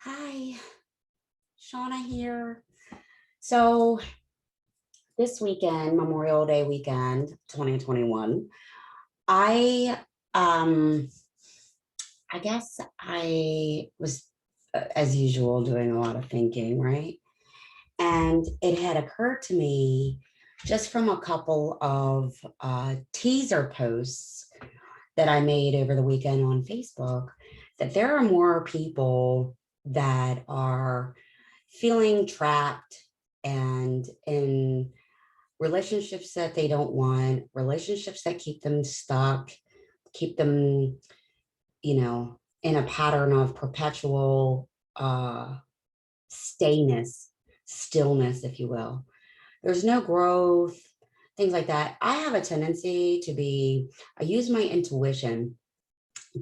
Hi, Shauna here. So this weekend, Memorial Day weekend, 2021, I um I guess I was as usual doing a lot of thinking, right? And it had occurred to me just from a couple of teaser posts that I made over the weekend on Facebook that there are more people that are feeling trapped and in relationships that they don't want, relationships that keep them stuck, keep them, in a pattern of perpetual stayness, stillness, if you will. There's no growth, things like that. I have a tendency I use my intuition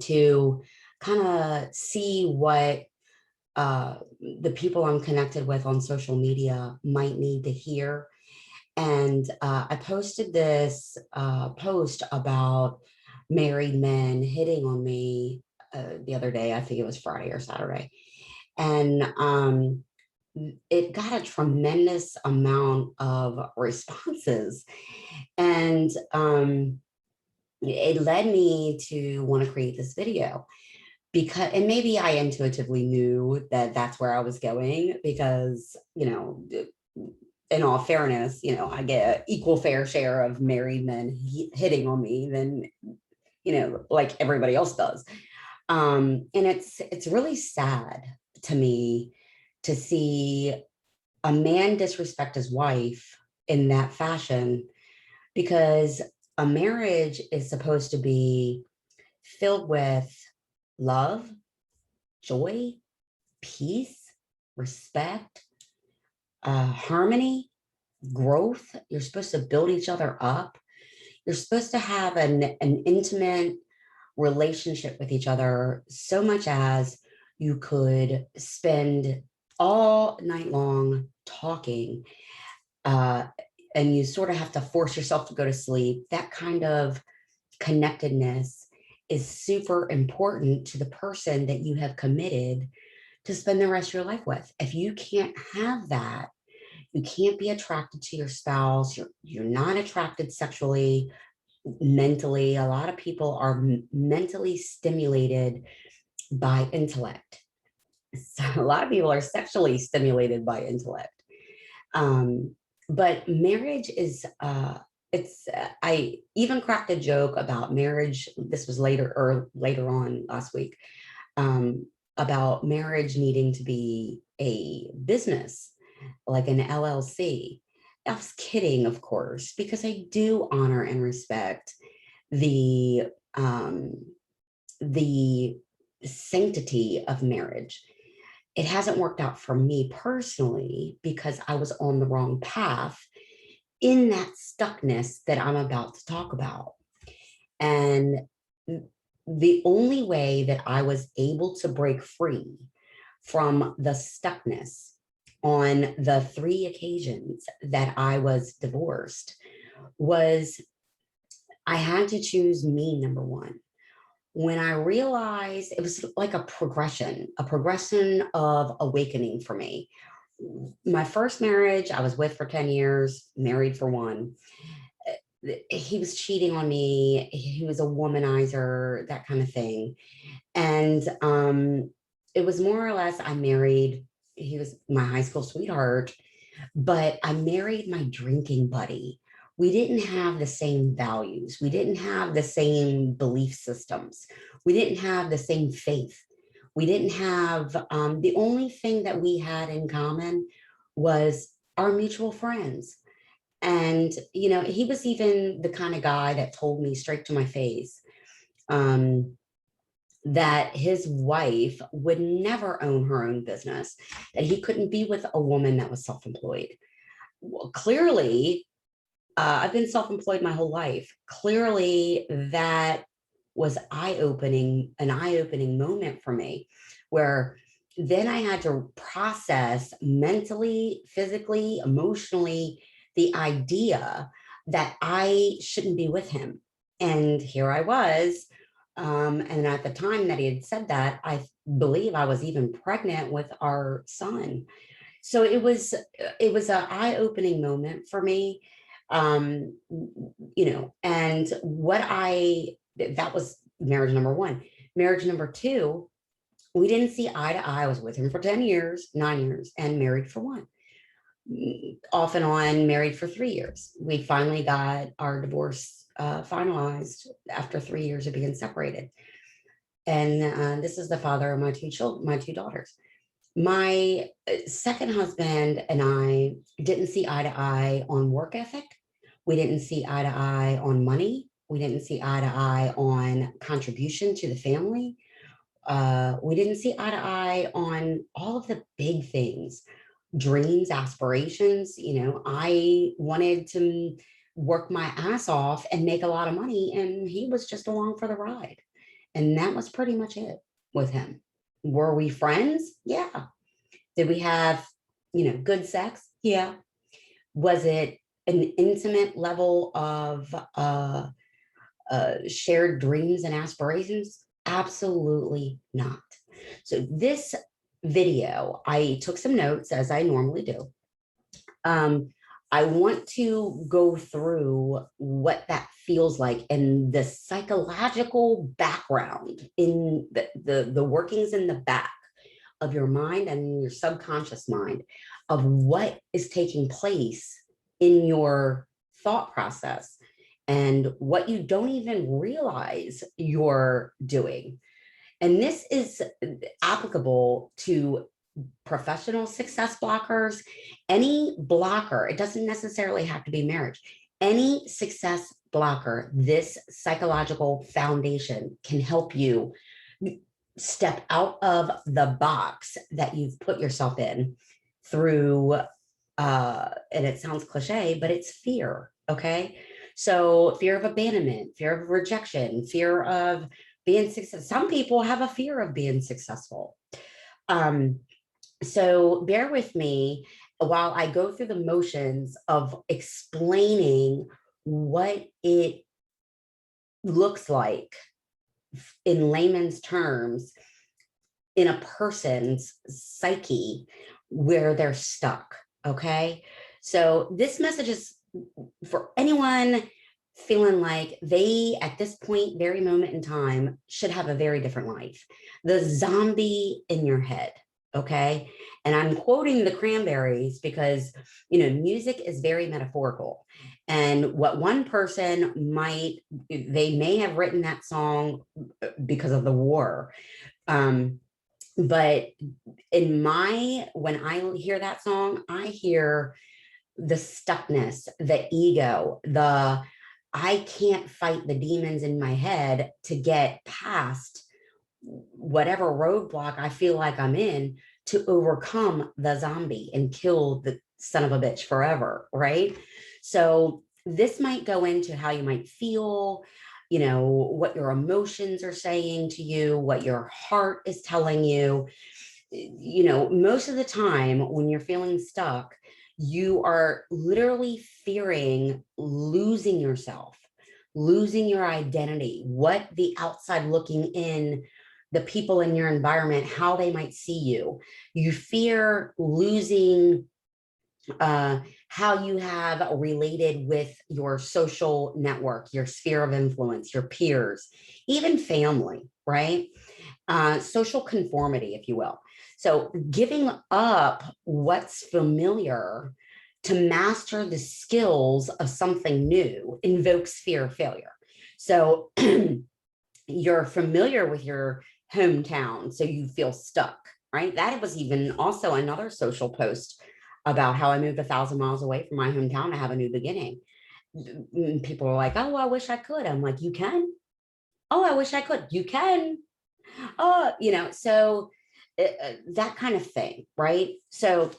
to kind of see what the people I'm connected with on social media might need to hear. And I posted this post about married men hitting on me the other day. I think it was Friday or Saturday. And it got a tremendous amount of responses. And it led me to want to create this video because, and maybe I intuitively knew that that's where I was going because, in all fairness, I get an equal fair share of married men hitting on me than, like everybody else does. And it's really sad to me to see a man disrespect his wife in that fashion because a marriage is supposed to be filled with love, joy, peace, respect, harmony, growth. You're supposed to build each other up. You're supposed to have an intimate relationship with each other, so much as you could spend all night long talking, uh, and you sort of have to force yourself to go to sleep. That kind of connectedness is super important to the person that you have committed to spend the rest of your life with. If you can't have that, you can't be attracted to your spouse. You're not attracted sexually, mentally. A lot of people are mentally stimulated by intellect. So a lot of people are sexually stimulated by intellect. Um, but marriage is I even cracked a joke about marriage. This was later on last week, um, about marriage needing to be a business, like an LLC. I was kidding, of course, because I do honor and respect the the sanctity of marriage. It hasn't worked out for me personally because I was on the wrong path in that stuckness that I'm about to talk about. And the only way that I was able to break free from the stuckness on the 3 occasions that I was divorced was I had to choose me, number one. When I realized it was like a progression of awakening for me. My first marriage, I was with for 10 years, married for one. He was cheating on me. He was a womanizer, that kind of thing. And it was more or less, I married, he was my high school sweetheart, but I married my drinking buddy. We didn't have the same values. We didn't have the same belief systems. We didn't have the same faith. We didn't have, the only thing that we had in common was our mutual friends. And, he was even the kind of guy that told me straight to my face, um, that his wife would never own her own business, that he couldn't be with a woman that was self employed. Well, clearly, I've been self employed my whole life. Clearly, that was an eye opening moment for me where then I had to process mentally, physically, emotionally the idea that I shouldn't be with him. And here I was And at the time that he had said that, I believe I was even pregnant with our son. So it was an eye-opening moment for me. And that was marriage number one. Marriage number two, we didn't see eye to eye. I was with him for 10 years, 9 years, and married for one. Off and on, married for 3 years. We finally got our divorce finalized after 3 years of being separated. And this is the father of my two children, my two daughters. My second husband and I didn't see eye to eye on work ethic. We didn't see eye to eye on money. We didn't see eye to eye on contribution to the family. We didn't see eye to eye on all of the big things, dreams, aspirations. I wanted to work my ass off and make a lot of money, and he was just along for the ride. And that was pretty much it with him. Were we friends? Yeah. Did we have, good sex? Yeah. Was it an intimate level of shared dreams and aspirations? Absolutely not. So this video, I took some notes as I normally do. I want to go through what that feels like and the psychological background in the workings in the back of your mind and your subconscious mind of what is taking place in your thought process and what you don't even realize you're doing. And this is applicable to professional success blockers, any blocker. It doesn't necessarily have to be marriage. Any success blocker, this psychological foundation can help you step out of the box that you've put yourself in through, and it sounds cliche, but it's fear. Okay. So fear of abandonment, fear of rejection, fear of being successful. Some people have a fear of being successful. So bear with me while I go through the motions of explaining what it looks like in layman's terms in a person's psyche where they're stuck. Okay. So this message is for anyone feeling like they, at this point, very moment in time, should have a very different life. The zombie in your head. Okay. And I'm quoting the Cranberries because, music is very metaphorical. And what one person they may have written that song because of the war. But when I hear that song, I hear the stuckness, the ego, I can't fight the demons in my head to get past whatever roadblock I feel like I'm in to overcome the zombie and kill the son of a bitch forever, right? So this might go into how you might feel, what your emotions are saying to you, what your heart is telling you. Most of the time when you're feeling stuck, you are literally fearing losing yourself, losing your identity, what the outside looking in, the people in your environment, how they might see you. You fear losing how you have related with your social network, your sphere of influence, your peers, even family, right? Social conformity, if you will. So giving up what's familiar to master the skills of something new invokes fear of failure. So you're familiar with your hometown, so you feel stuck, right? That was even also another social post about how I moved 1,000 miles away from my hometown to have a new beginning. People are like, oh, I wish I could. I'm like, you can? Oh, I wish I could. You can. Oh, so that kind of thing, right? So,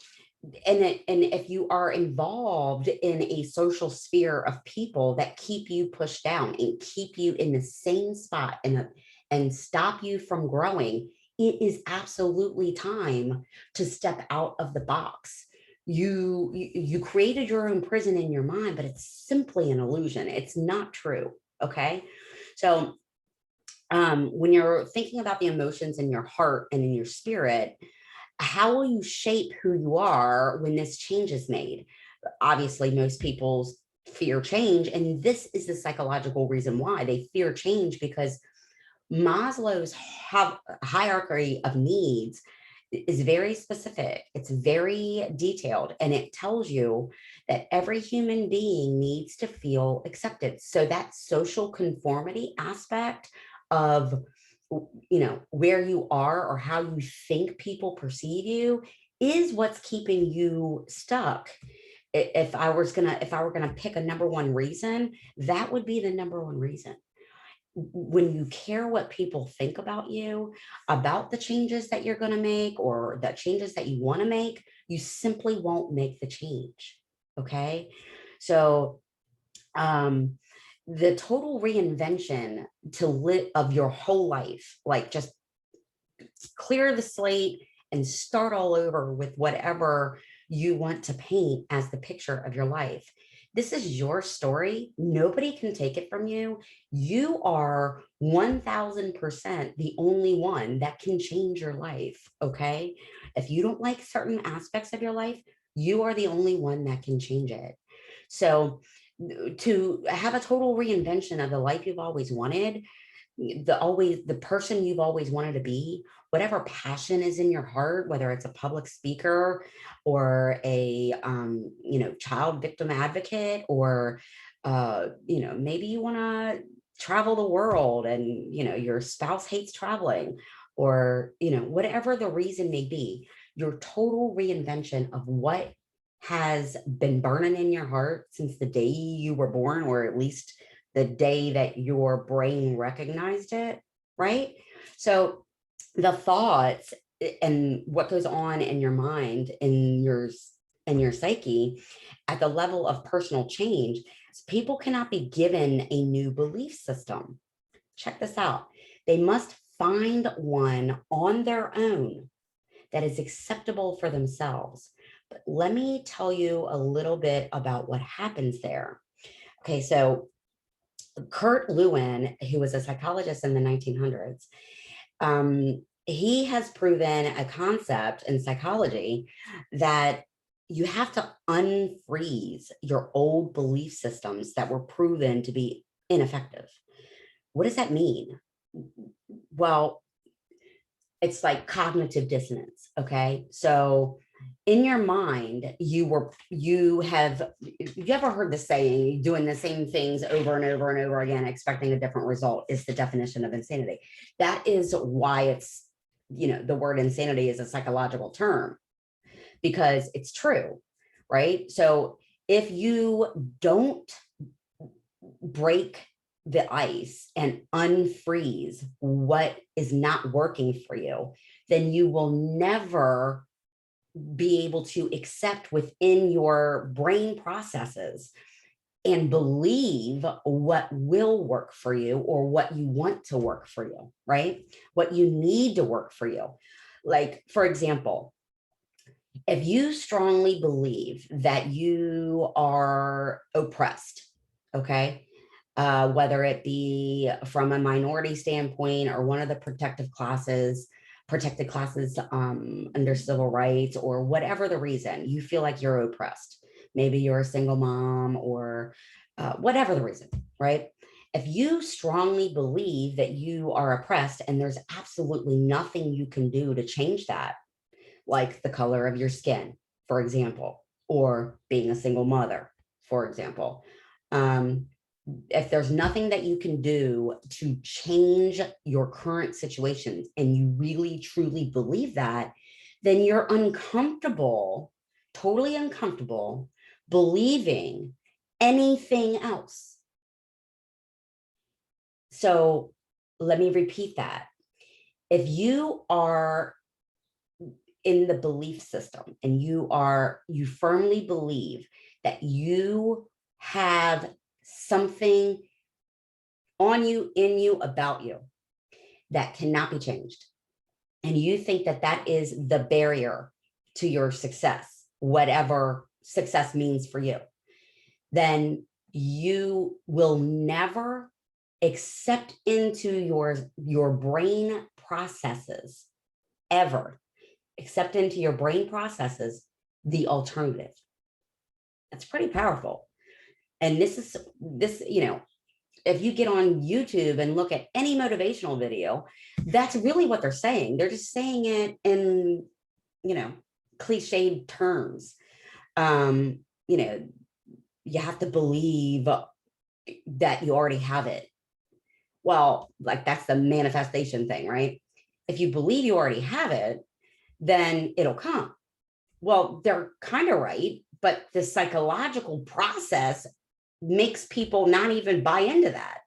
and if you are involved in a social sphere of people that keep you pushed down and keep you in the same spot and stop you from growing, it is absolutely time to step out of the box. You created your own prison in your mind, but it's simply an illusion. It's not true. Okay. So When you're thinking about the emotions in your heart and in your spirit, how will you shape who you are when this change is made? Obviously, most people fear change, and this is the psychological reason why they fear change, because Maslow's hierarchy of needs is very specific. It's very detailed, and it tells you that every human being needs to feel accepted. So that social conformity aspect of, where you are or how you think people perceive you is what's keeping you stuck. If I were gonna pick a number one reason, that would be the number one reason. When you care what people think about you, about the changes that you're going to make or the changes that you want to make, you simply won't make the change. Okay. So, the total reinvention to live of your whole life, like just clear the slate and start all over with whatever you want to paint as the picture of your life. This is your story. Nobody can take it from you. You are 1000% the only one that can change your life. Okay. If you don't like certain aspects of your life, you are the only one that can change it. So, to have a total reinvention of the life you've always wanted, the person you've always wanted to be, whatever passion is in your heart, whether it's a public speaker or a child victim advocate, or maybe you want to travel the world and your spouse hates traveling, or whatever the reason may be, your total reinvention of what has been burning in your heart since the day you were born, or at least the day that your brain recognized it, right? So the thoughts and what goes on in your mind, in your psyche, at the level of personal change, people cannot be given a new belief system. Check this out. They must find one on their own that is acceptable for themselves. But let me tell you a little bit about what happens there. Okay, so Kurt Lewin, who was a psychologist in the 1900s, he has proven a concept in psychology that you have to unfreeze your old belief systems that were proven to be ineffective. What does that mean? Well, it's like cognitive dissonance. Okay. So in your mind, you ever heard the saying, doing the same things over and over and over again, expecting a different result is the definition of insanity. That is why it's, the word insanity is a psychological term, because it's true, right? So if you don't break the ice and unfreeze what is not working for you, then you will never be able to accept within your brain processes and believe what will work for you, or what you want to work for you, right? What you need to work for you. Like, for example, if you strongly believe that you are oppressed, okay, whether it be from a minority standpoint or one of the protected classes under civil rights, or whatever the reason, you feel like you're oppressed. Maybe you're a single mom, or whatever the reason, right? If you strongly believe that you are oppressed and there's absolutely nothing you can do to change that, like the color of your skin, for example, or being a single mother, for example. If there's nothing that you can do to change your current situations, and you really truly believe that, then you're uncomfortable, totally uncomfortable, believing anything else. So let me repeat that. If you are in the belief system and you firmly believe that you have something on you, in you, about you that cannot be changed, and you think that that is the barrier to your success, whatever success means for you, then you will never accept into your brain processes, ever accept into your brain processes the alternative. That's pretty powerful. And this, if you get on YouTube and look at any motivational video, that's really what they're saying. They're just saying it in, cliched terms. You have to believe that you already have it. Well, like that's the manifestation thing, right? If you believe you already have it, then it'll come. Well, they're kind of right, but the psychological process makes people not even buy into that.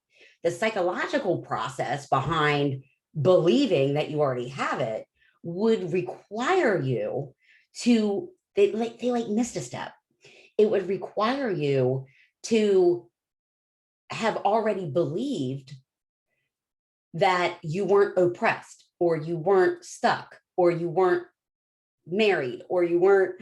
The psychological process behind believing that you already have it would require you to, they missed a step. It would require you to have already believed that you weren't oppressed, or you weren't stuck, or you weren't married, or you weren't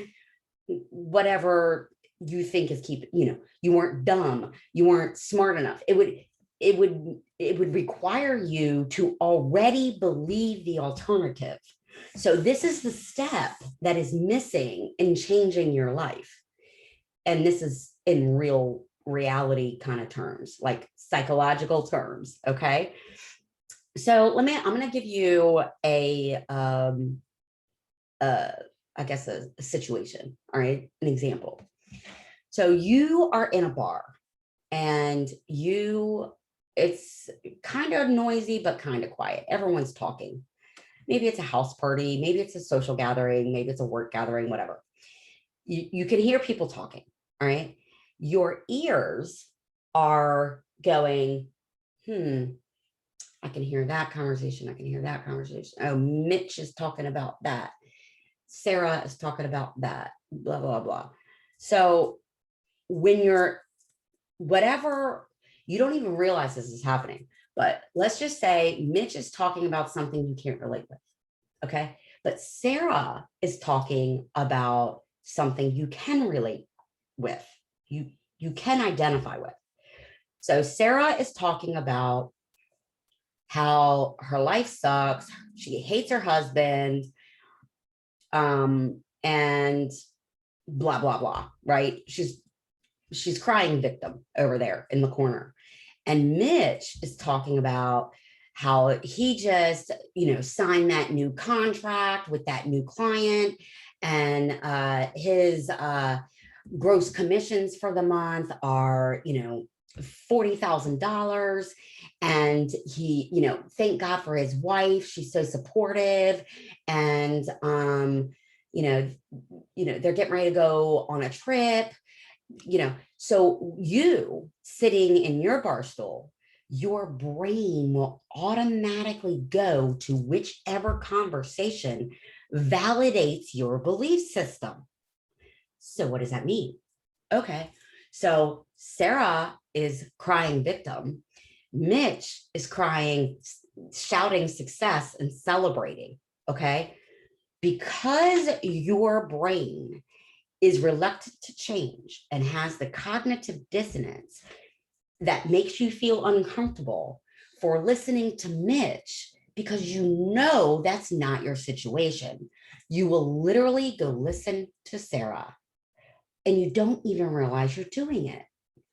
whatever you think is you weren't dumb, you weren't smart enough. It would require you to already believe the alternative. So this is the step that is missing in changing your life. And this is in real reality kind of terms, like psychological terms. Okay. So I'm going to give you I guess a situation. All right. An example. So you are in a bar and it's kind of noisy, but kind of quiet. Everyone's talking. Maybe it's a house party. Maybe it's a social gathering. Maybe it's a work gathering, whatever. You can hear people talking. All right. Your ears are going, I can hear that conversation. I can hear that conversation. Oh, Mitch is talking about that. Sarah is talking about that, blah, blah, blah. So when you're whatever, you don't even realize this is happening. But let's just say Mitch is talking about something you can't relate with. Okay. But Sarah is talking about something you can relate with, you can identify with. So Sarah is talking about how her life sucks. She hates her husband. And blah, blah, blah, right? She's crying victim over there in the corner. And Mitch is talking about how he just, signed that new contract with that new client, and his gross commissions for the month are, $40,000. And he, thank God for his wife. She's so supportive. And, they're getting ready to go on a trip, so you sitting in your bar stool, your brain will automatically go to whichever conversation validates your belief system. So what does that mean? Okay. So Sarah is crying victim. Mitch is crying, shouting success and celebrating. Okay. Because your brain is reluctant to change and has the cognitive dissonance that makes you feel uncomfortable for listening to Mitch, because that's not your situation. You will literally go listen to Sarah and you don't even realize you're doing it.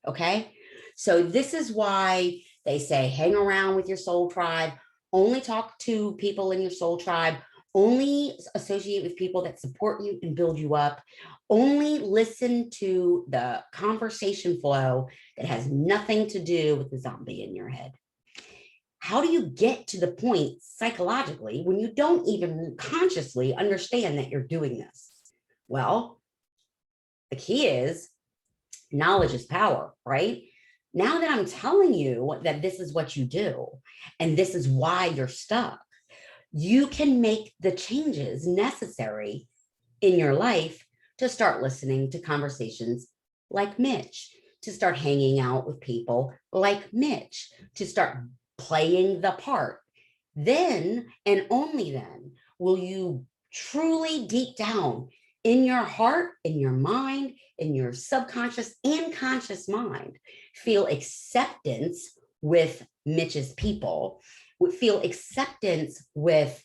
Okay. So this is why they say, hang around with your soul tribe, only talk to people in your soul tribe, only associate with people that support you and build you up, only listen to the conversation flow that has nothing to do with the zombie in your head. How do you get to the point psychologically when you don't even consciously understand that you're doing this? Well, the key is knowledge is power, right? Now that I'm telling you that this is what you do and this is why you're stuck, you can make the changes necessary in your life to start listening to conversations like Mitch, to start hanging out with people like Mitch, to start playing the part. Then and only then will you truly deep down in your heart, in your mind, in your subconscious and conscious mind, feel acceptance with Mitch's people, would feel acceptance with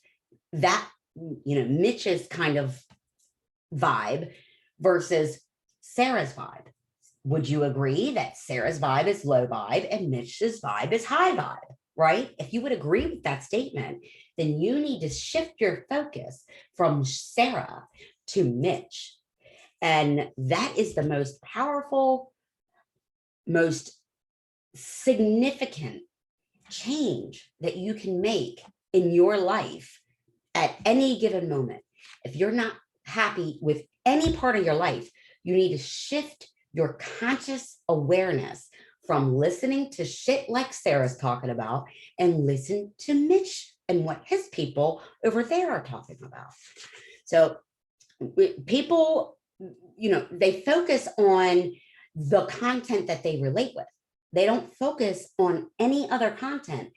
that, Mitch's kind of vibe versus Sarah's vibe. Would you agree that Sarah's vibe is low vibe and Mitch's vibe is high vibe, right? If you would agree with that statement, then you need to shift your focus from Sarah to Mitch. And that is the most powerful, most significant change that you can make in your life at any given moment. If you're not happy with any part of your life, you need to shift your conscious awareness from listening to shit like Sarah's talking about and listen to Mitch and what his people over there are talking about. So people, they focus on the content that they relate with. They don't focus on any other content.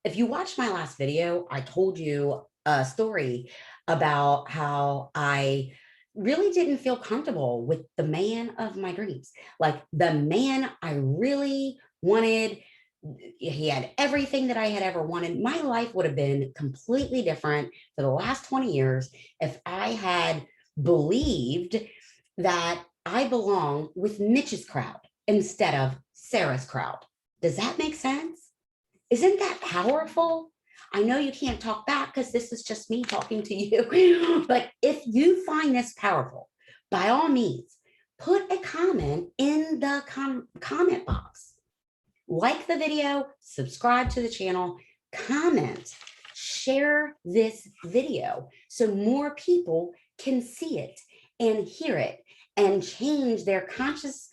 If you watched my last video, I told you a story about how I really didn't feel comfortable with the man of my dreams. Like the man I really wanted, he had everything that I had ever wanted. My life would have been completely different for the last 20 years if I had believed that I belong with Mitch's crowd instead of Sarah's crowd. Does that make sense? Isn't that powerful? I know you can't talk back because this is just me talking to you, but if you find this powerful, by all means, put a comment in the comment box. Like the video, subscribe to the channel, comment, share this video so more people can see it and hear it and change their conscious,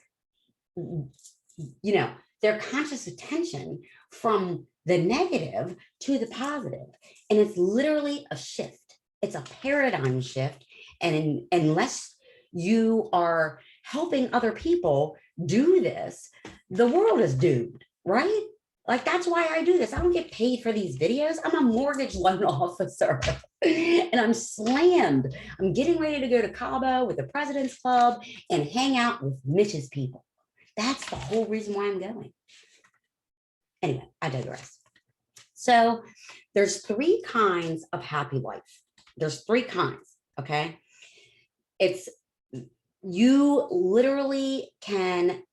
their conscious attention from the negative to the positive. And it's literally a shift. It's a paradigm shift. And unless you are helping other people do this, the world is doomed, right? Like, that's why I do this. I don't get paid for these videos. I'm a mortgage loan officer and I'm slammed. I'm getting ready to go to Cabo with the President's Club and hang out with Mitch's people. That's the whole reason why I'm going. Anyway, I digress. So there's 3 kinds of happy life. There's 3 kinds, okay? You literally can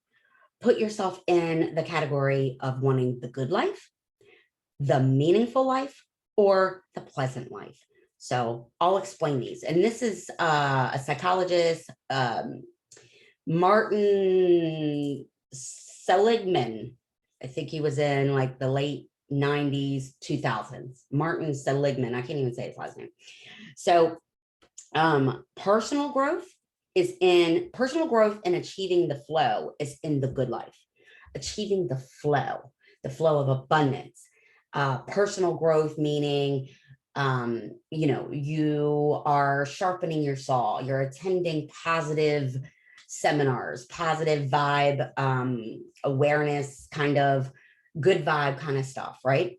put yourself in the category of wanting the good life, the meaningful life, or the pleasant life. So I'll explain these. And this is a psychologist, Martin Seligman. I think he was in like the late 90s, 2000s. Martin Seligman. I can't even say his last name. So personal growth and achieving the flow is in the good life. Achieving the flow of abundance. Personal growth meaning, you are sharpening your saw, you're attending positive seminars, positive vibe, awareness, kind of good vibe kind of stuff, right?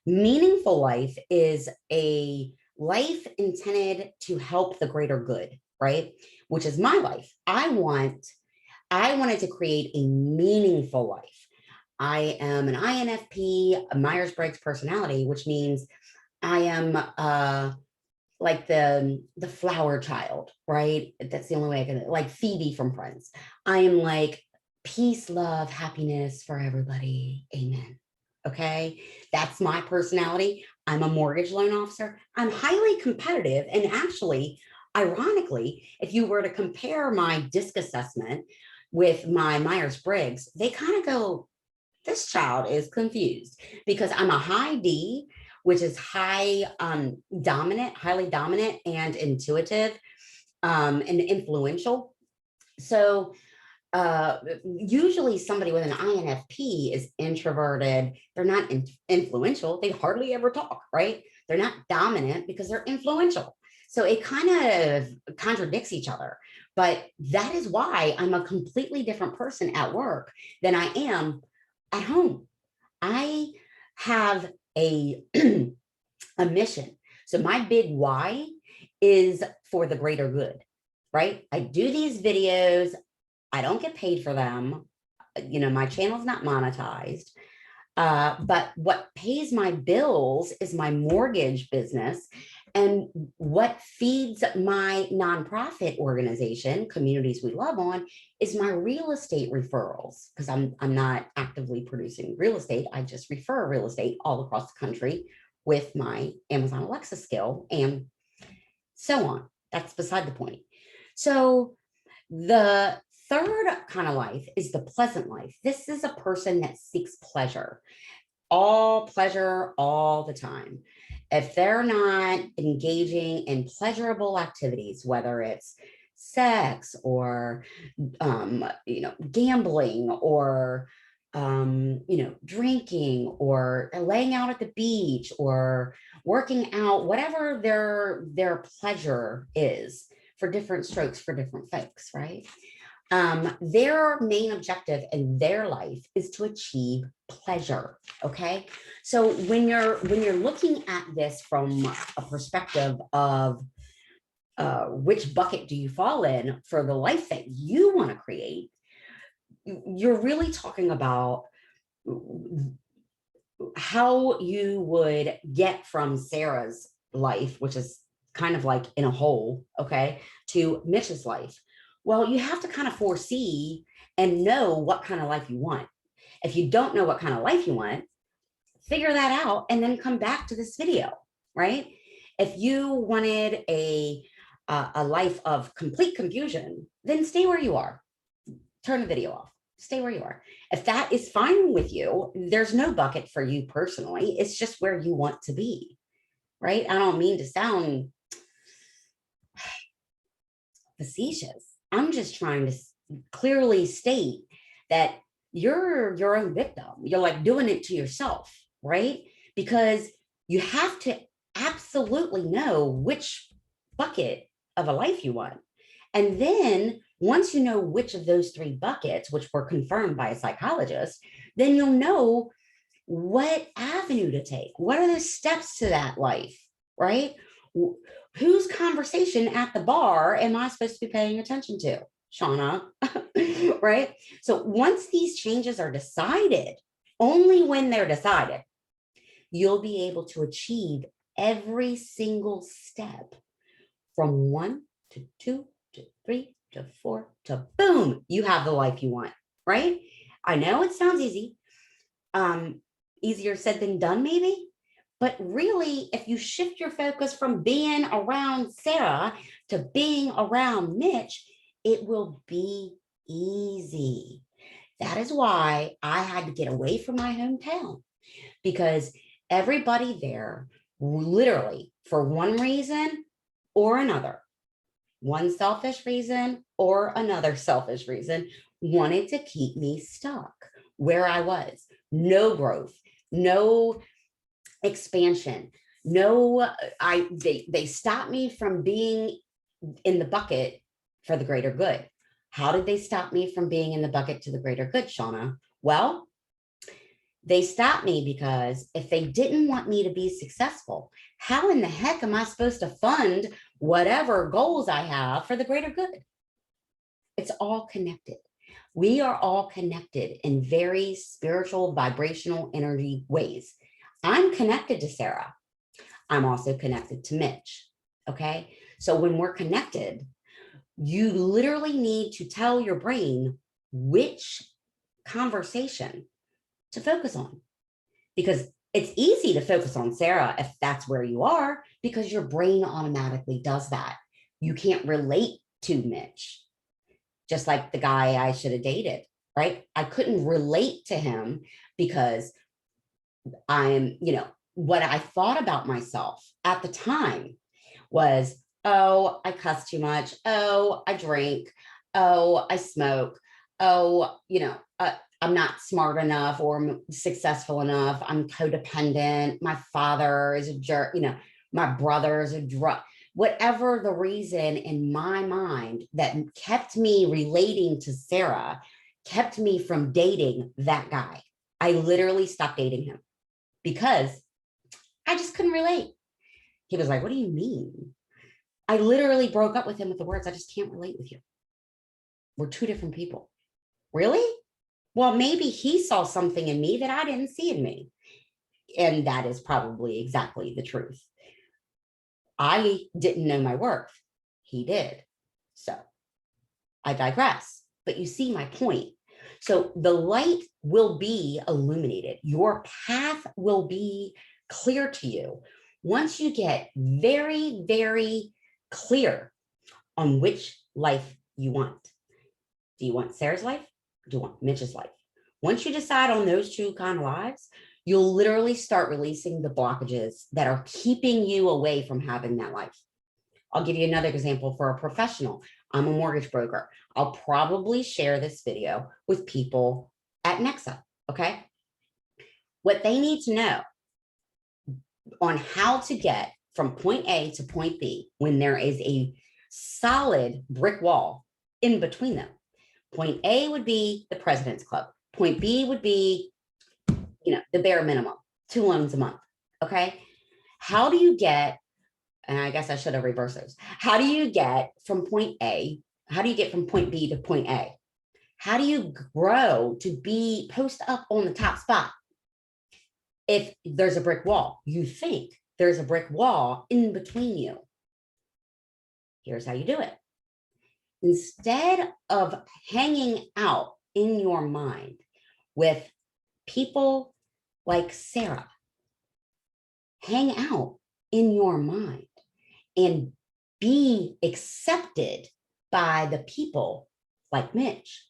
Meaningful life is a life intended to help the greater good, right? Which is my life. I wanted to create a meaningful life. I am an INFP, a Myers-Briggs personality, which means I am like the flower child, right? That's the only way I can, like Phoebe from Friends. I am like peace, love, happiness for everybody. Amen. Okay. That's my personality. I'm a mortgage loan officer. I'm highly competitive. And actually, ironically, if you were to compare my DISC assessment with my Myers-Briggs, they kind of go, this child is confused because I'm a high D, which is highly dominant and intuitive and influential. So usually somebody with an INFP is introverted. They're not influential. They hardly ever talk, right? They're not dominant because they're influential. So it kind of contradicts each other. But that is why I'm a completely different person at work than I am at home. I have a mission. So my big why is for the greater good, right? I do these videos. I don't get paid for them. My channel's not monetized. But what pays my bills is my mortgage business. And what feeds my nonprofit organization, Communities We Love On, is my real estate referrals. Because I'm not actively producing real estate. I just refer real estate all across the country with my Amazon Alexa skill and so on. That's beside the point. So the third kind of life is the pleasant life. This is a person that seeks pleasure, all pleasure all the time. If they're not engaging in pleasurable activities, whether it's sex or gambling or drinking or laying out at the beach or working out, whatever their pleasure is, for different strokes for different folks, right? Their main objective in their life is to achieve pleasure. Okay, so when you're looking at this from a perspective of which bucket do you fall in for the life that you want to create, you're really talking about how you would get from Sarah's life, which is kind of like in a hole, okay, to Mitch's life. Well, you have to kind of foresee and know what kind of life you want. If you don't know what kind of life you want, figure that out and then come back to this video, right? If you wanted a life of complete confusion, then stay where you are. Turn the video off. Stay where you are. If that is fine with you, there's no bucket for you personally. It's just where you want to be, right? I don't mean to sound facetious. I'm just trying to clearly state that you're your own victim. You're like doing it to yourself, right? Because you have to absolutely know which bucket of a life you want. And then once you know which of those three buckets, which were confirmed by a psychologist, then you'll know what avenue to take. What are the steps to that life, right? Whose conversation at the bar am I supposed to be paying attention to? Seanna, right? So once these changes are decided, only when they're decided, you'll be able to achieve every single step from 1 to 2 to 3 to 4 to boom, you have the life you want, right? I know it sounds easy, easier said than done maybe, but really if you shift your focus from being around Sarah to being around Mitch, it will be easy. That is why I had to get away from my hometown, because everybody there literally for one reason or another, one selfish reason or another selfish reason, wanted to keep me stuck where I was. No growth, no expansion, they stopped me from being in the bucket for the greater good. How did they stop me from being in the bucket to the greater good, Seanna? Well, they stopped me because if they didn't want me to be successful, how in the heck am I supposed to fund whatever goals I have for the greater good? It's all connected. We are all connected in very spiritual, vibrational energy ways. I'm connected to Sarah. I'm also connected to Mitch. Okay. So when we're connected, you literally need to tell your brain which conversation to focus on, because it's easy to focus on Sarah if that's where you are, because your brain automatically does that. You can't relate to Mitch, just like the guy I should have dated, right? I couldn't relate to him because what I thought about myself at the time was, oh, I cuss too much. Oh, I drink. Oh, I smoke. Oh, I'm not smart enough or successful enough. I'm codependent. My father is a jerk. My brother is a drug. Whatever the reason in my mind that kept me relating to Sarah, kept me from dating that guy. I literally stopped dating him because I just couldn't relate. He was like, what do you mean? I literally broke up with him with the words, I just can't relate with you. We're two different people. Really? Well, maybe he saw something in me that I didn't see in me. And that is probably exactly the truth. I didn't know my worth. He did. So I digress. But you see my point. So the light will be illuminated. Your path will be clear to you once you get very, very clear on which life you want. Do you want Sarah's life? Do you want Mitch's life? Once you decide on those two kind of lives, you'll literally start releasing the blockages that are keeping you away from having that life. I'll give you another example for a professional. I'm a mortgage broker. I'll probably share this video with people at XOXO, okay? What they need to know on how to get from point A to point B when there is a solid brick wall in between them. Point A would be the President's Club. Point B would be, the bare minimum, 2 loans a month, okay? How do you get, and I guess I should have reversed those. How do you get from point A? How do you get from point B to point A? How do you grow to be post up on the top spot? If there's a brick wall, you think there's a brick wall in between you. Here's how you do it. Instead of hanging out in your mind with people like Sarah, hang out in your mind and be accepted by the people like Mitch.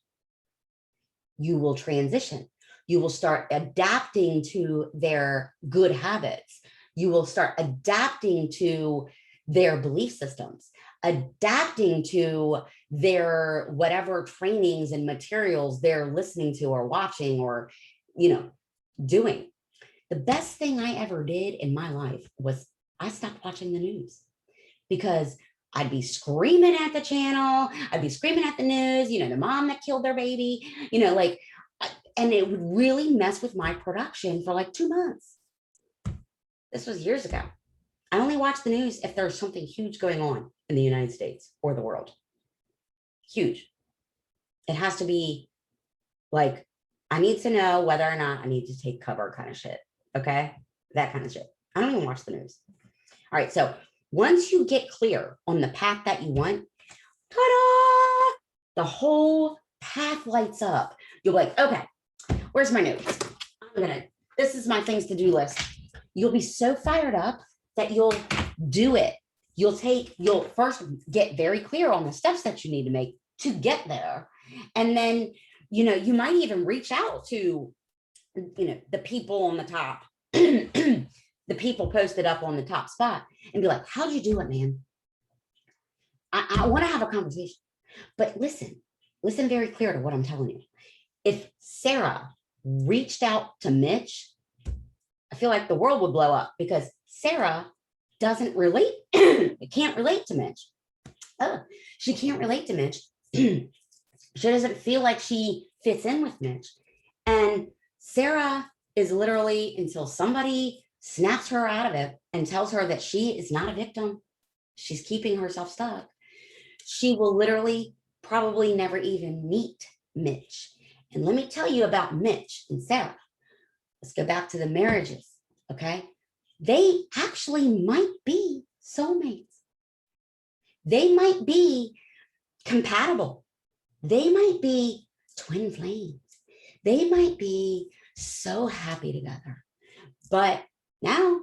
You will transition. You will start adapting to their good habits. You will start adapting to their belief systems, adapting to their whatever trainings and materials they're listening to or watching or, doing. The best thing I ever did in my life was I stopped watching the news because I'd be screaming at the channel. I'd be screaming at the news, the mom that killed their baby, and it would really mess with my production for like 2 months. This was years ago. I only watch the news if there's something huge going on in the United States or the world. Huge. It has to be like, I need to know whether or not I need to take cover kind of shit. Okay. That kind of shit. I don't even watch the news. All right. So once you get clear on the path that you want, ta-da, the whole path lights up. You'll be like, okay, where's my notes? This is my things to do list. You'll be so fired up that you'll do it. You'll first get very clear on the steps that you need to make to get there. And then, you might even reach out to, the people on the top, the people posted up on the top spot and be like, how'd you do it, man? I want to have a conversation, but listen very clear to what I'm telling you. If Sarah reached out to Mitch, I feel like the world would blow up because Sarah doesn't relate, can't relate to Mitch. She can't relate to Mitch. She doesn't feel like she fits in with Mitch. And Sarah is literally, until somebody snaps her out of it and tells her that she is not a victim, she's keeping herself stuck, she will literally probably never even meet Mitch. And let me tell you about Mitch and Sarah. Let's go back to the marriages, okay? They actually might be soulmates. They might be compatible. They might be twin flames. They might be so happy together. But now,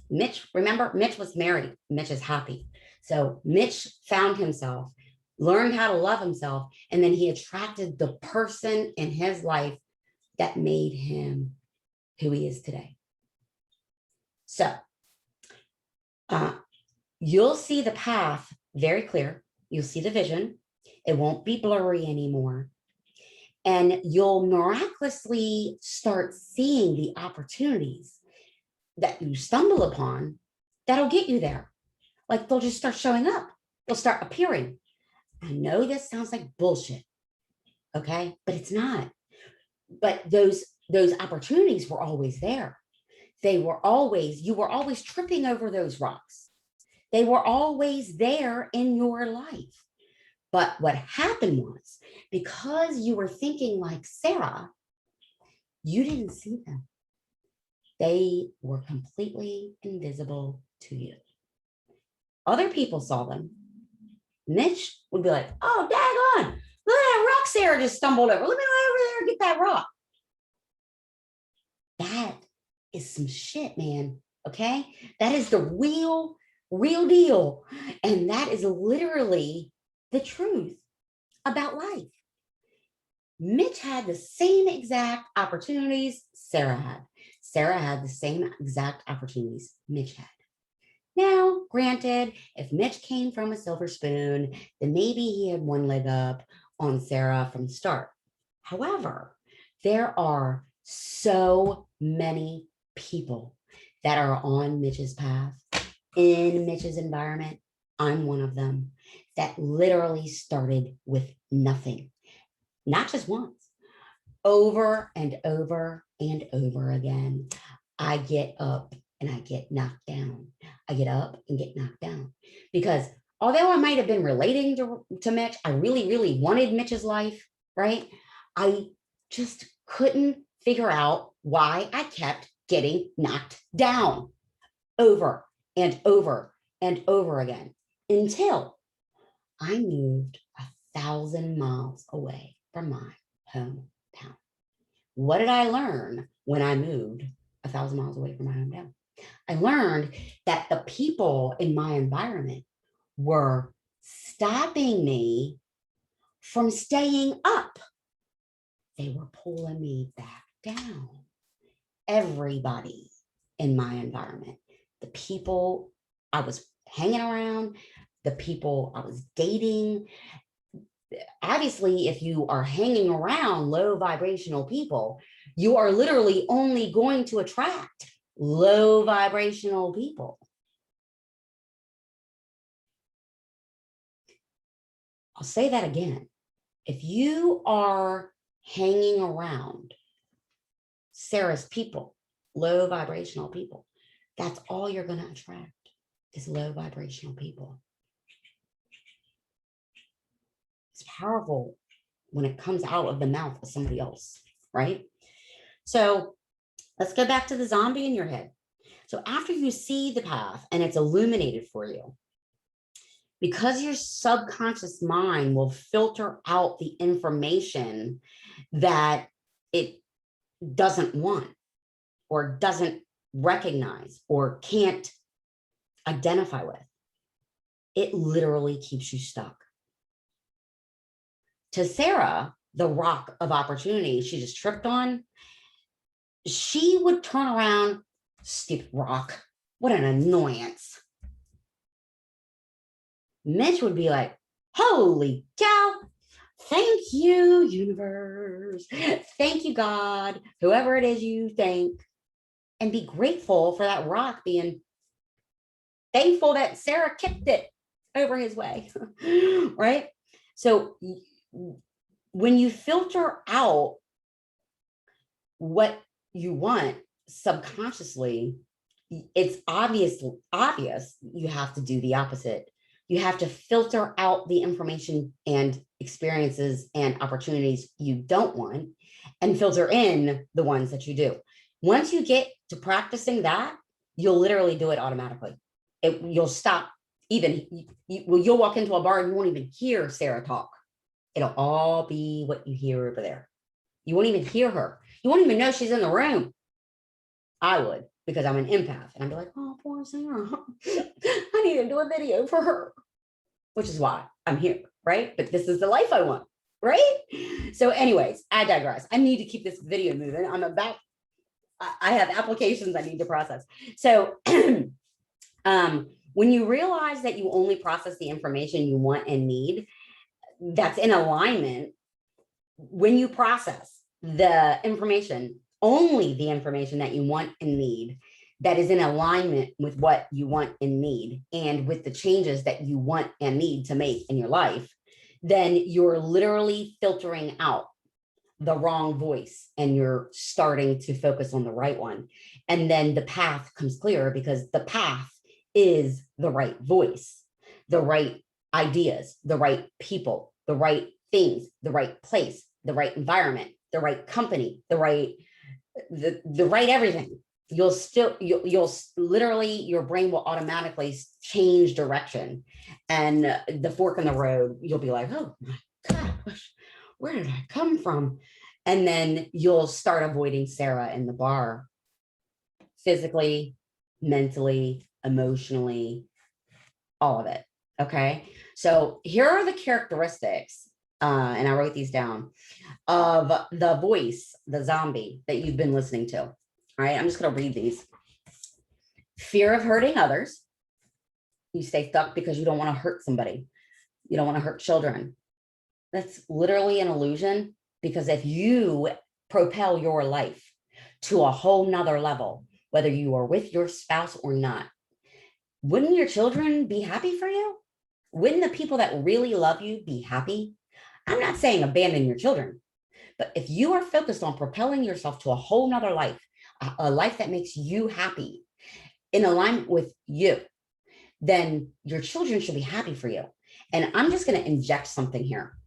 Mitch, remember, Mitch was married. Mitch is happy. So Mitch found himself, learned how to love himself, and then he attracted the person in his life that made him who he is today. So you'll see the path very clear. You'll see the vision. It won't be blurry anymore. And you'll miraculously start seeing the opportunities that you stumble upon that'll get you there. Like they'll just start showing up. They'll start appearing. I know this sounds like bullshit, okay? But it's not. But those opportunities were always there. You were always tripping over those rocks. They were always there in your life. But what happened was, because you were thinking like Sarah, You didn't see them. They were completely invisible to you. Other people saw them. Mitch would be like, oh, daggone, look at that rock Sarah just stumbled over. Let me go over there and get that rock. That is some shit, man. Okay? That is the real deal. And that is literally the truth about life. Mitch had the same exact opportunities Sarah had. Sarah had the same exact opportunities Mitch had. Now, granted, if Mitch came from a silver spoon, then maybe he had one leg up on Sarah from the start. However, there are so many people that are on Mitch's path, in Mitch's environment. I'm one of them that literally started with nothing, not just once, over and over and over again. I get up and I get knocked down. I get up and get knocked down because although I might have been relating to Mitch, I really wanted Mitch's life, right? I just couldn't figure out why I kept getting knocked down over and over and over again until I moved 1,000 miles away from my hometown. What did I learn when I moved 1,000 miles away from my hometown? I learned that the people in my environment were stopping me from staying up. They were pulling me back down. Everybody in my environment, the people I was hanging around, the people I was dating. Obviously, if you are hanging around low vibrational people, you are literally only going to attract low vibrational people. I'll say that again. If you are hanging around Sarah's people, low vibrational people, that's all you're going to attract is low vibrational people. It's powerful when it comes out of the mouth of somebody else, right? So let's go back to the zombie in your head. So after you see the path and it's illuminated for you, because your subconscious mind will filter out the information that it doesn't want or doesn't recognize or can't identify with, it literally keeps you stuck. To Sarah, the rock of opportunity she just tripped on, she would turn around, stupid rock, what an annoyance. Mitch would be like, holy cow, thank you, universe. Thank you, God, whoever it is you thank, and be grateful for that rock being thankful that Sarah kicked it over his way, right? So when you filter out what you want subconsciously, it's obvious you have to do the opposite. You have to filter out the information and experiences and opportunities you don't want and filter in the ones that you do. Once you get to practicing that, you'll literally do it automatically. You'll stop even, you'll walk into a bar and you won't even hear Sarah talk. It'll all be what you hear over there. You won't even hear her. You won't even know she's in the room. I would, because I'm an empath. And I'd be like, oh, poor Sarah. I need to do a video for her, which is why I'm here, right? But this is the life I want, right? So anyways, I digress. I need to keep this video moving. I have applications I need to process. So when you realize that you only process the information you want and need, that's in alignment. When you process the information, only the information that you want and need, that is in alignment with what you want and need, and with the changes that you want and need to make in your life, then you're literally filtering out the wrong voice and you're starting to focus on the right one. And then the path comes clearer because the path is the right voice, the right ideas, the right people, the right things, the right place, the right environment, the right company, the right the right everything, you'll literally, your brain will automatically change direction, and the fork in the road, you'll be like, oh my gosh, where did I come from? And then you'll start avoiding Sarah in the bar, physically, mentally, emotionally, all of it. Okay. So here are the characteristics, and I wrote these down, of the voice, the zombie that you've been listening to. All right. I'm just going to read these. Fear of hurting others. You stay stuck because you don't want to hurt somebody. You don't want to hurt children. That's literally an illusion, because if you propel your life to a whole nother level, whether you are with your spouse or not, wouldn't your children be happy for you? Wouldn't the people that really love you be happy? I'm not saying abandon your children, but if you are focused on propelling yourself to a whole nother life, a life that makes you happy, in alignment with you, then your children should be happy for you. And I'm just going to inject something here.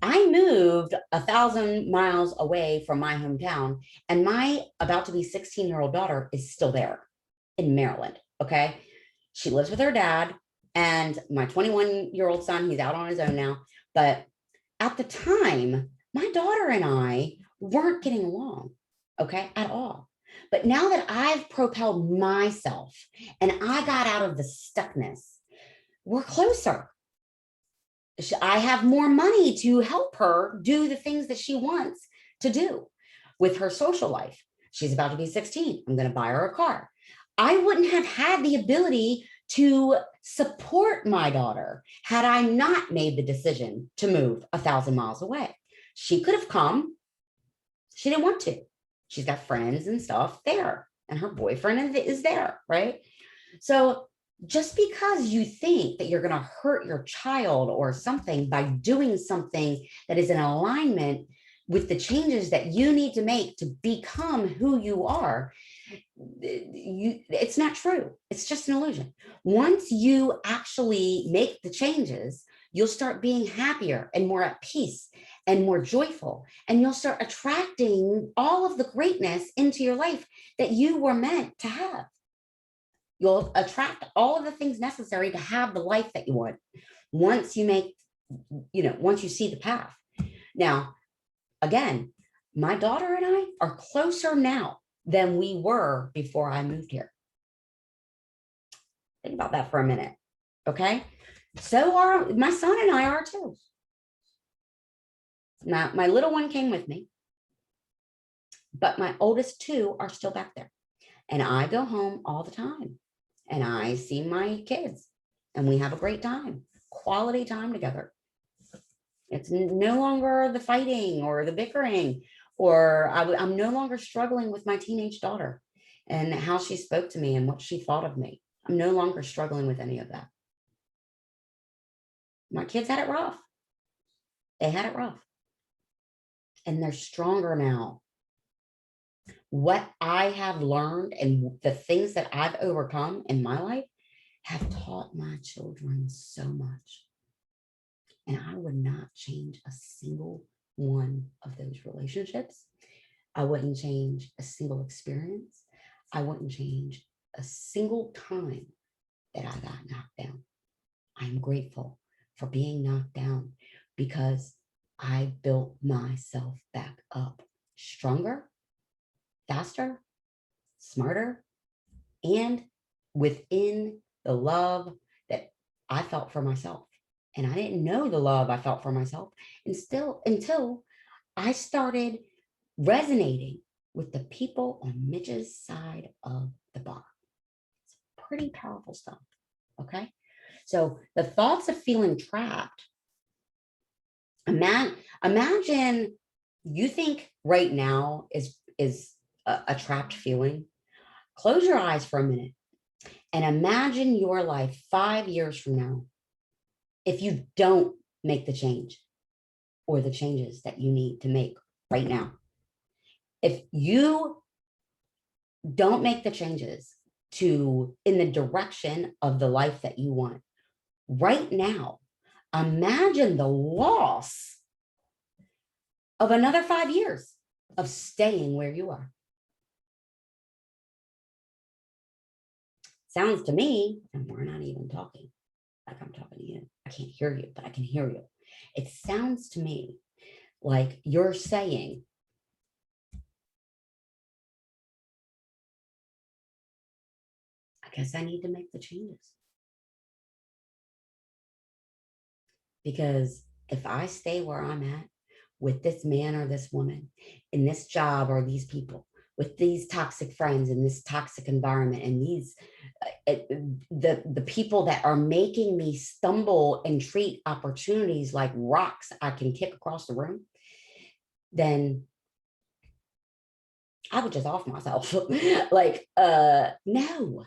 I moved 1,000 miles away from my hometown, and my about to be 16-year-old daughter is still there in Maryland. Okay. She lives with her dad, and my 21-year-old son, he's out on his own now. But at the time, my daughter and I weren't getting along, okay, at all. But now that I've propelled myself and I got out of the stuckness, we're closer. I have more money to help her do the things that she wants to do with her social life. She's about to be 16. I'm going to buy her a car. I wouldn't have had the ability to support my daughter had I not made the decision to move 1,000 miles away. She could have come. She didn't want to. She's got friends and stuff there, and her boyfriend is there, right? So just because you think that you're going to hurt your child or something by doing something that is in alignment with the changes that you need to make to become who you are, it's not true. It's just an illusion. Once you actually make the changes, you'll start being happier and more at peace and more joyful, and you'll start attracting all of the greatness into your life that you were meant to have. You'll attract all of the things necessary to have the life that you want once you make, once you see the path. Now, again, my daughter and I are closer now than we were before I moved here. Think about that for a minute. Okay. So are my son and I are too. Now, my little one came with me, but my oldest two are still back there. And I go home all the time and I see my kids and we have a great time, quality time together. It's no longer the fighting or the bickering, or I'm no longer struggling with my teenage daughter and how she spoke to me and what she thought of me. I'm no longer struggling with any of that. My kids had it rough. They had it rough. And they're stronger now. What I have learned and the things that I've overcome in my life have taught my children so much. And I would not change a single one of those relationships. I wouldn't change a single experience. I wouldn't change a single time that I got knocked down. I'm grateful for being knocked down because I built myself back up stronger, faster, smarter, and within the love that I felt for myself. And I didn't know the love I felt for myself until I started resonating with the people on Mitch's side of the bar. It's pretty powerful stuff. Okay. So the thoughts of feeling trapped, imagine you think right now is a trapped feeling. Close your eyes for a minute and imagine your life 5 years from now. If you don't make the change or the changes that you need to make right now, if you don't make the changes in the direction of the life that you want right now, imagine the loss of another 5 years of staying where you are. Sounds to me, and we're not even talking like I'm talking to you. I can't hear you, but I can hear you. It sounds to me like you're saying, I guess I need to make the changes. Because if I stay where I'm at with this man or this woman, in this job or these people, with these toxic friends in this toxic environment, and these the people that are making me stumble and treat opportunities like rocks I can kick across the room, then I would just off myself. Like, no.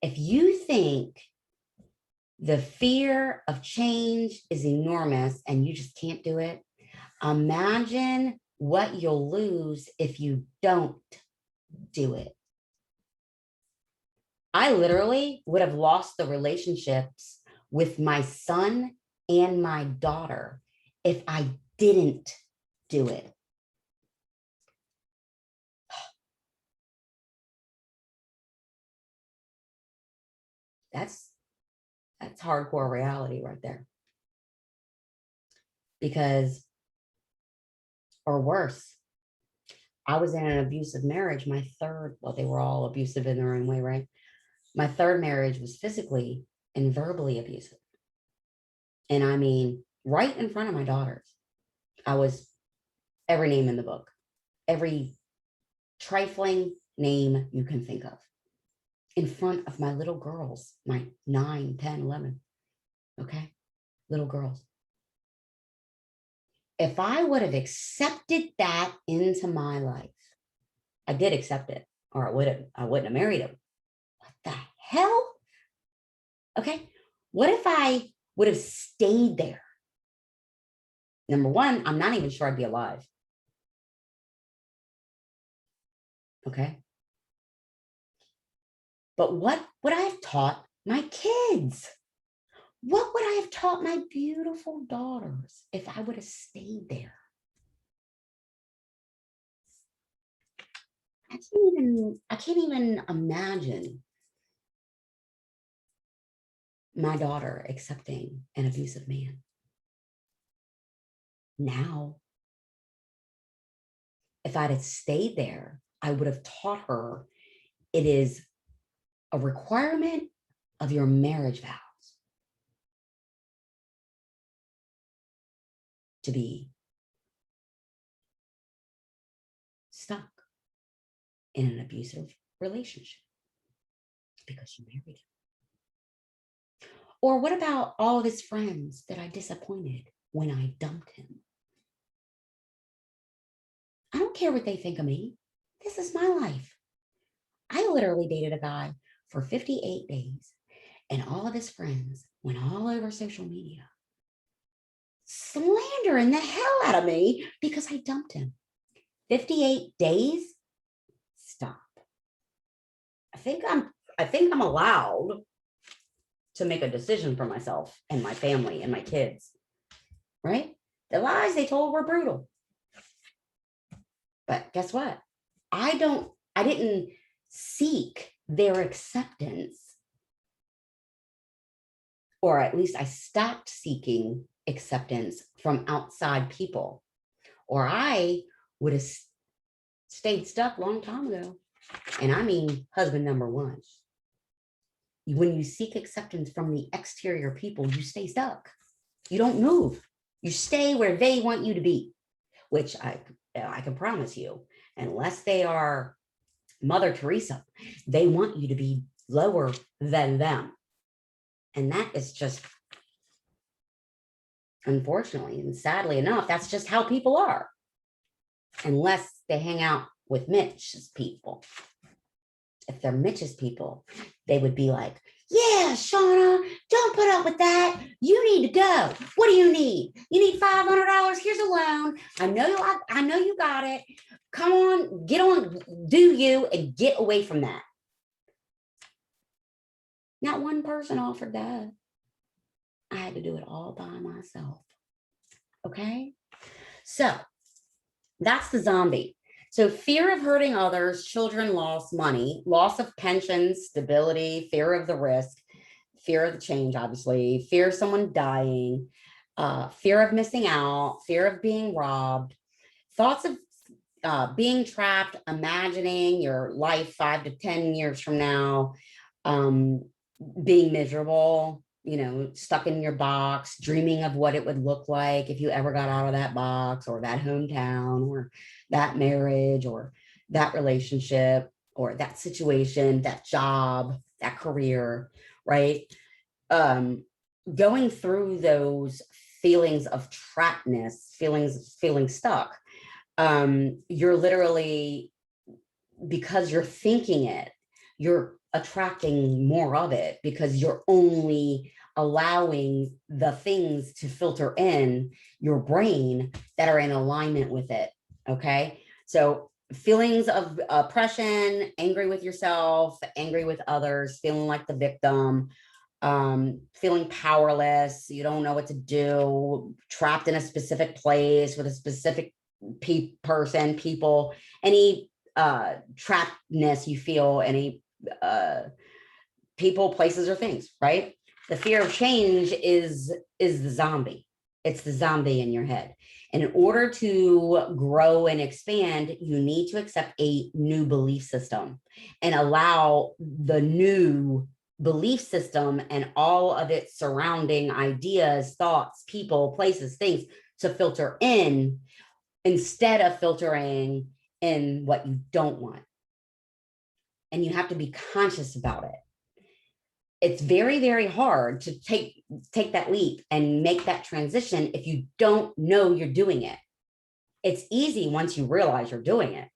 If you think the fear of change is enormous and you just can't do it, imagine what you'll lose if you don't do it. I literally would have lost the relationships with my son and my daughter if I didn't do it. That's hardcore reality right there. Because, or worse, I was in an abusive marriage. My third, well, they were all abusive in their own way, right? My third marriage was physically and verbally abusive. And I mean, right in front of my daughters. I was every name in the book, every trifling name you can think of, in front of my little girls, my 9, 10, 11. Okay. Little girls. If I would have accepted that into my life, I did accept it, or I wouldn't have married him. What the hell? Okay. What if I would have stayed there? Number one, I'm not even sure I'd be alive. Okay. But what would I have taught my kids? What would I have taught my beautiful daughters if I would have stayed there? I can't even imagine my daughter accepting an abusive man. Now, if I'd have stayed there, I would have taught her it is a requirement of your marriage vows to be stuck in an abusive relationship because you married him. Or what about all of his friends that I disappointed when I dumped him? I don't care what they think of me. This is my life. I literally dated a guy for 58 days, and all of his friends went all over social media slandering the hell out of me because I dumped him. 58 days? Stop. I think I'm allowed to make a decision for myself and my family and my kids, right? The lies they told were brutal. But guess what? I didn't seek their acceptance, or at least I stopped seeking acceptance from outside people, or I would have stayed stuck a long time ago. And I mean, husband number one. When you seek acceptance from the exterior people, you stay stuck. You don't move. You stay where they want you to be, which I can promise you, unless they are Mother Teresa, they want you to be lower than them. And that is just, unfortunately and sadly enough, that's just how people are. Unless they hang out with Mitch's people. If they're Mitch's people, they would be like, yeah, Shauna, don't put up with that. You need to go. What do you need? You need $500. Here's a loan. I know you got it. Come on, get on, do you, and get away from that. Not one person offered that. I had to do it all by myself. Okay. So that's the zombie. So fear of hurting others, children loss, money, loss of pensions, stability, fear of the risk, fear of the change, obviously, fear of someone dying, fear of missing out, fear of being robbed, thoughts of being trapped, imagining your life 5 to 10 years from now, um, being miserable, stuck in your box, dreaming of what it would look like if you ever got out of that box or that hometown or that marriage or that relationship or that situation, that job, that career, right? Um, Going through those feelings of trappedness, feeling stuck, you're literally, because you're thinking it, you're attracting more of it because you're only allowing the things to filter in your brain that are in alignment with it. Okay. So feelings of oppression, angry with yourself, angry with others, feeling like the victim, feeling powerless, you don't know what to do, trapped in a specific place with a specific people, any trappedness you feel, any people, places, or things, right? The fear of change is the zombie. It's the zombie in your head. And in order to grow and expand, you need to accept a new belief system and allow the new belief system and all of its surrounding ideas, thoughts, people, places, things to filter in instead of filtering in what you don't want. And you have to be conscious about it. It's very, very hard to take that leap and make that transition if you don't know you're doing it. It's easy once you realize you're doing it.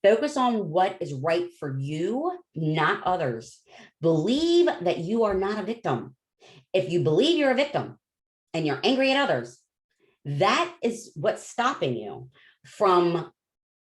Focus on what is right for you, not others. Believe that you are not a victim. If you believe you're a victim and you're angry at others, that is what's stopping you from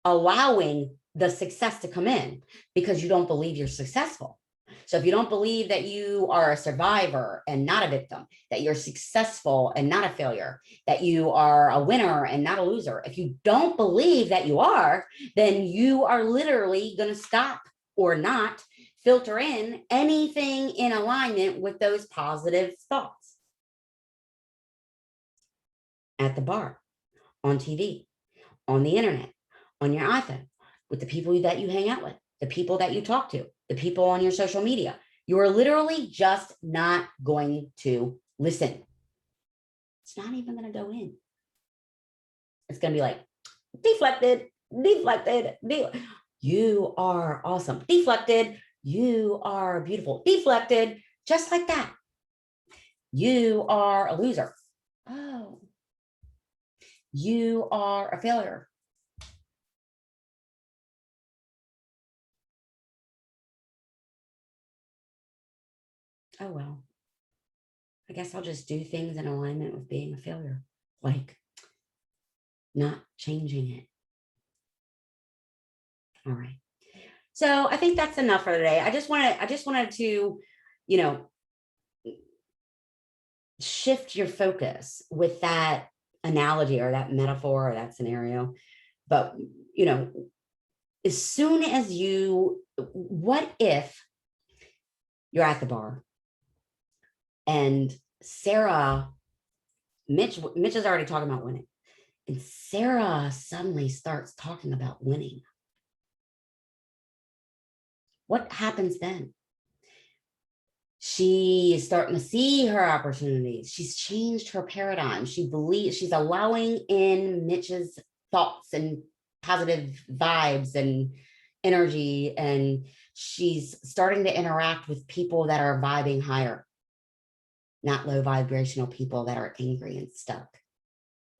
allowing the success to come in, because you don't believe you're successful. So if you don't believe that you are a survivor and not a victim, that you're successful and not a failure, that you are a winner and not a loser, if you don't believe that you are, then you are literally going to stop or not filter in anything in alignment with those positive thoughts. At the bar, on TV, on the internet, on your iPhone, with the people that you hang out with, the people that you talk to, the people on your social media. You are literally just not going to listen. It's not even going to go in. It's going to be like, deflected, deflected, you are awesome. Deflected, you are beautiful. Deflected, just like that. You are a loser. Oh, you are a failure. Oh, well, I guess I'll just do things in alignment with being a failure, like not changing it. All right. So I think that's enough for today. I just wanted to, you know, shift your focus with that analogy or that metaphor or that scenario. But, as soon as what if you're at the bar and Mitch is already talking about winning, and Sarah suddenly starts talking about winning. What happens then? She is starting to see her opportunities. She's changed her paradigm. She believes she's allowing in Mitch's thoughts and positive vibes and energy. And she's starting to interact with people that are vibing higher, not low vibrational people that are angry and stuck.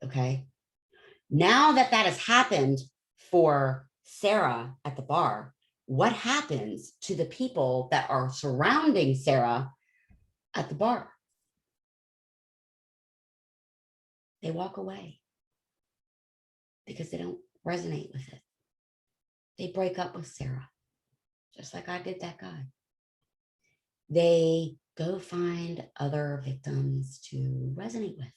Okay. Now that has happened for Sarah at the bar, what happens to the people that are surrounding Sarah at the bar? They walk away because they don't resonate with it. They break up with Sarah, just like I did that guy. They go find other victims to resonate with.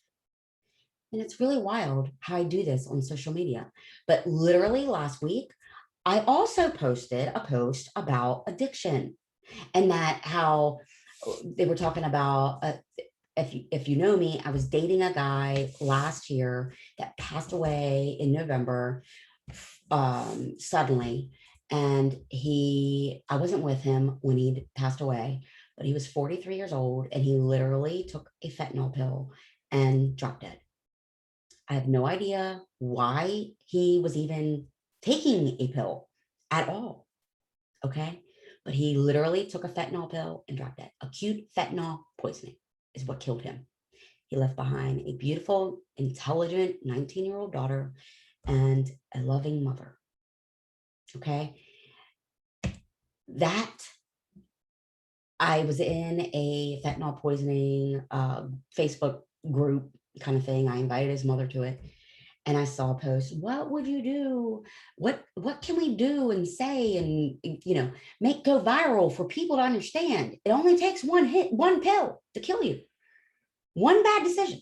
And it's really wild how I do this on social media. But literally last week, I also posted a post about addiction and that how they were talking about if you know me, I was dating a guy last year that passed away in November suddenly, and I wasn't with him when he passed away, but he was 43 years old, and he literally took a fentanyl pill and dropped dead. I have no idea why he was even taking a pill at all. Okay. But he literally took a fentanyl pill and dropped dead. Acute fentanyl poisoning is what killed him. He left behind a beautiful, intelligent 19-year-old daughter and a loving mother. Okay. That I was in a fentanyl poisoning Facebook group kind of thing. I invited his mother to it. And I saw a post, what would you do? What can we do and say and make go viral for people to understand? It only takes one pill to kill you. One bad decision.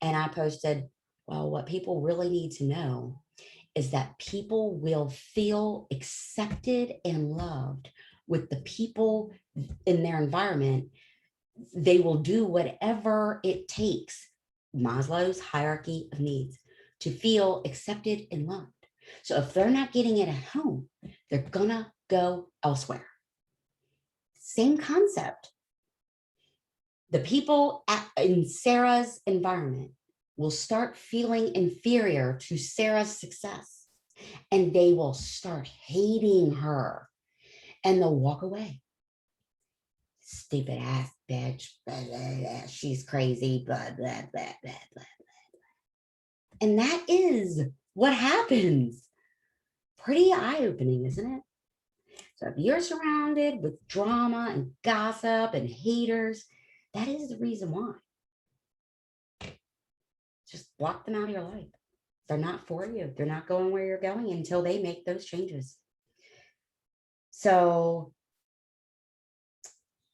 And I posted, well, what people really need to know is that people will feel accepted and loved with the people in their environment. They will do whatever it takes, Maslow's hierarchy of needs, to feel accepted and loved. So if they're not getting it at home, they're gonna go elsewhere. Same concept. The people in Sarah's environment will start feeling inferior to Sarah's success, and they will start hating her, and they'll walk away. Stupid ass bitch, blah, blah, blah. She's crazy, blah, blah, blah, blah, blah. And that is what happens. Pretty eye-opening, isn't it? So if you're surrounded with drama and gossip and haters, that is the reason why. Just block them out of your life. They're not for you. They're not going where you're going until they make those changes. So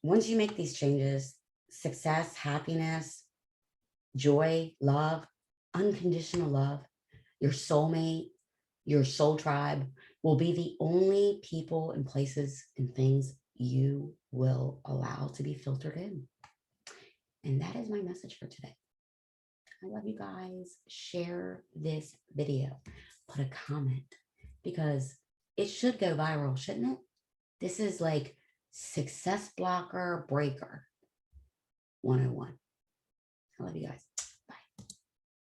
once you make these changes, success, happiness, joy, love, unconditional love, your soulmate, your soul tribe will be the only people and places and things you will allow to be filtered in. And that is my message for today. I love you guys. Share this video, put a comment, because it should go viral, shouldn't it? This is like success blocker breaker 101. I love you guys.